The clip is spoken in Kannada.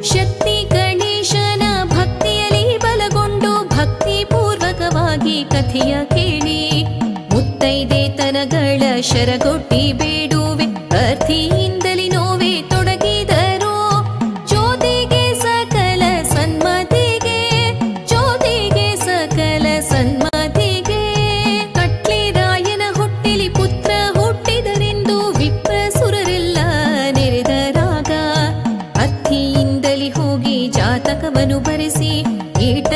ಶಕ್ತಿ ಗಣೇಶನ ಭಕ್ತಿಯಲ್ಲಿ ಬಲಗೊಂಡು ಭಕ್ತಿ ಪೂರ್ವಕವಾಗಿ ಕಥೆಯ ಕೇಳಿ ಮುತ್ತೈದೆ ತನಗಳ ಶರಗೊಟ್ಟಿ ಬೇಡುವೆ ಅರ್ಥಿಯಿಂದಲಿ ನೋವೆ ತೊಡಗಿದರು ಜ್ಯೋತಿಗೆ ಸಕಲ ಸನ್ಮತಿಗೆ ಜ್ಯೋತಿಗೆ ಸಕಲ ಸನ್ಮತಿಗೆ ಕಟ್ಲಿರಾಯನ ಹೊಟ್ಟೆಲಿ ಪುತ್ರ ಹುಟ್ಟಿದರೆಂದು ವಿಪ್ರಸುರರೆಲ್ಲ ನೆರೆದರಾಗ ಅರ್ಥಿಯಿಂದಲಿ ಹೋಗಿ ಜಾತಕವನ್ನು ಬರೆಸಿ ಈಟ